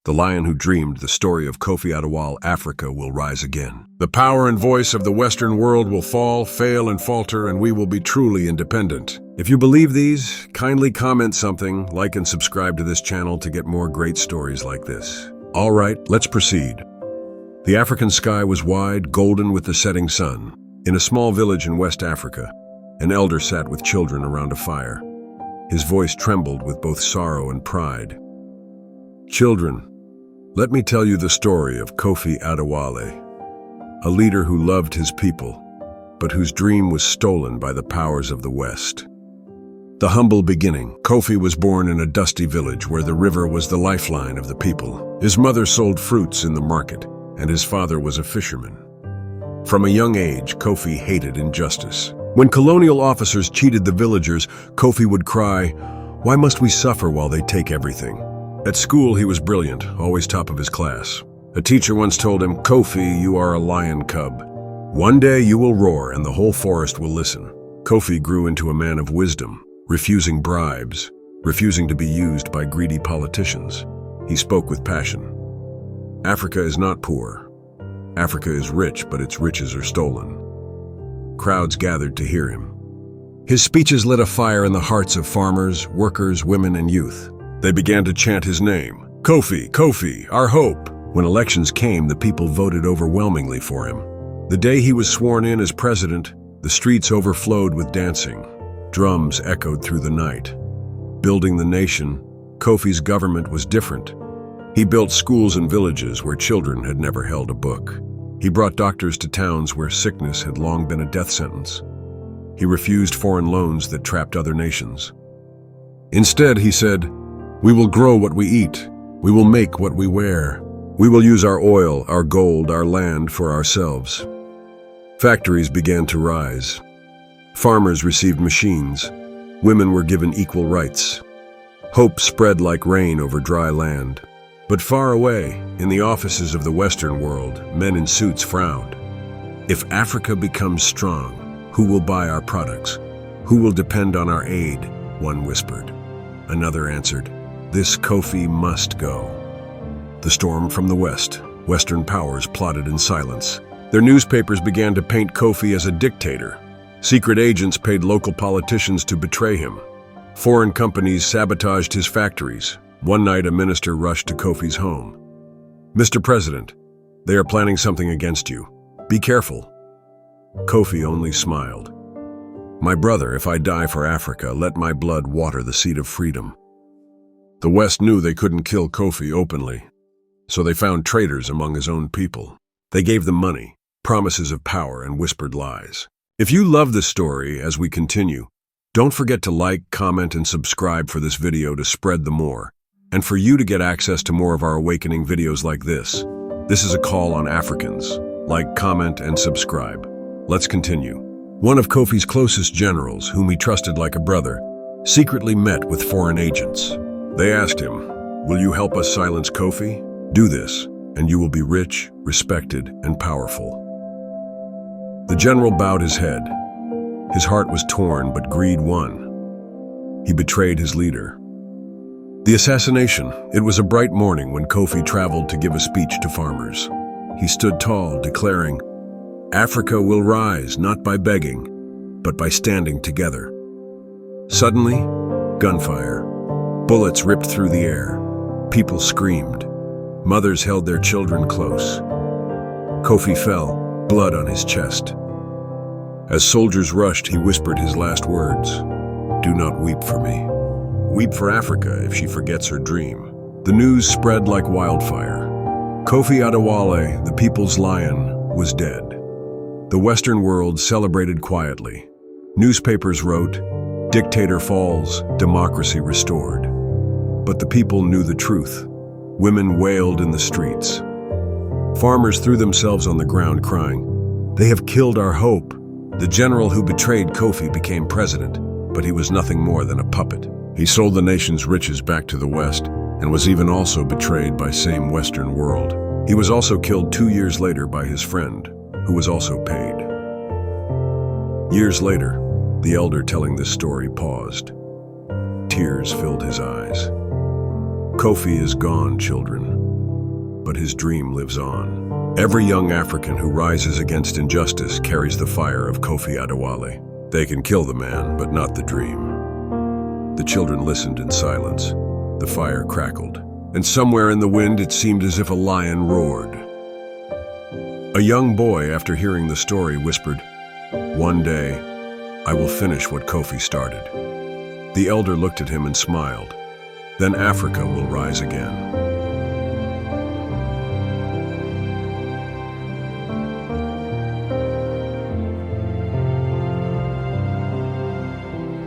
the lion who dreamed the story of Kofi Adewale, Africa will rise again. The power and voice of the Western world will fall, fail, and falter, and we will be truly independent. If you believe these, kindly comment something, like and subscribe to this channel to get more great stories like this. All right, let's proceed. The African sky was wide, golden with the setting sun. In a small village in West Africa, an elder sat with children around a fire. His voice trembled with both sorrow and pride. Children, let me tell you the story of Kofi Adewale, a leader who loved his people, but whose dream was stolen by the powers of the West. The humble beginning. Kofi was born in a dusty village where the river was the lifeline of the people. His mother sold fruits in the market, and his father was a fisherman. From a young age, Kofi hated injustice. When colonial officers cheated the villagers, Kofi would cry, "Why must we suffer while they take everything?" At school, he was brilliant, always top of his class. A teacher once told him, "Kofi, you are a lion cub. One day you will roar and the whole forest will listen." Kofi grew into a man of wisdom, refusing bribes, refusing to be used by greedy politicians. He spoke with passion. Africa is not poor. Africa is rich, but its riches are stolen. Crowds gathered to hear him. His speeches lit a fire in the hearts of farmers, workers, women, and youth. They began to chant his name. "Kofi, Kofi, our hope." When elections came, the people voted overwhelmingly for him. The day he was sworn in as president, the streets overflowed with dancing. Drums echoed through the night. Building the nation, Kofi's government was different. He built schools in villages where children had never held a book. He brought doctors to towns where sickness had long been a death sentence. He refused foreign loans that trapped other nations. Instead, he said, "We will grow what we eat. We will make what we wear. We will use our oil, our gold, our land for ourselves." Factories began to rise. Farmers received machines. Women were given equal rights. Hope spread like rain over dry land. But far away, in the offices of the Western world, men in suits frowned. "If Africa becomes strong, who will buy our products? Who will depend on our aid?" one whispered. Another answered, "This Kofi must go." The storm from the West. Western powers plotted in silence. Their newspapers began to paint Kofi as a dictator. Secret agents paid local politicians to betray him. Foreign companies sabotaged his factories. One night, a minister rushed to Kofi's home. "Mr. President, they are planning something against you. Be careful." Kofi only smiled. "My brother, if I die for Africa, let my blood water the seed of freedom." The West knew they couldn't kill Kofi openly, so they found traitors among his own people. They gave them money, promises of power, and whispered lies. If you love this story as we continue, don't forget to like, comment, and subscribe for this video to spread the more. And for you to get access to more of our awakening videos like this. This is a call on Africans. Like, comment, and subscribe. Let's continue. One of Kofi's closest generals, whom he trusted like a brother, secretly met with foreign agents. They asked him, "Will you help us silence Kofi? Do this, and you will be rich, respected, and powerful." The general bowed his head. His heart was torn, but greed won. He betrayed his leader. The assassination. It was a bright morning when Kofi traveled to give a speech to farmers. He stood tall, declaring, "Africa will rise not by begging, but by standing together." Suddenly, gunfire. Bullets ripped through the air. People screamed. Mothers held their children close. Kofi fell, blood on his chest. As soldiers rushed, he whispered his last words, "Do not weep for me. Weep for Africa if she forgets her dream." The news spread like wildfire. Kofi Adewale, the people's lion, was dead. The Western world celebrated quietly. Newspapers wrote, "Dictator falls, democracy restored." But the people knew the truth. Women wailed in the streets. Farmers threw themselves on the ground crying, "They have killed our hope." The general who betrayed Kofi became president, but he was nothing more than a puppet. He sold the nation's riches back to the West and was even also betrayed by same Western world. He was also killed 2 years later by his friend, who was also paid. Years later, the elder telling this story paused. Tears filled his eyes. "Kofi is gone, children. but his dream lives on. Every young African who rises against injustice carries the fire of Kofi Adewale. They can kill the man, but not the dream. The children listened in silence. The fire crackled, and somewhere in the wind it seemed as if a lion roared. A young boy, after hearing the story, whispered, "One day, I will finish what Kofi started." The elder looked at him and smiled. "Then Africa will rise again."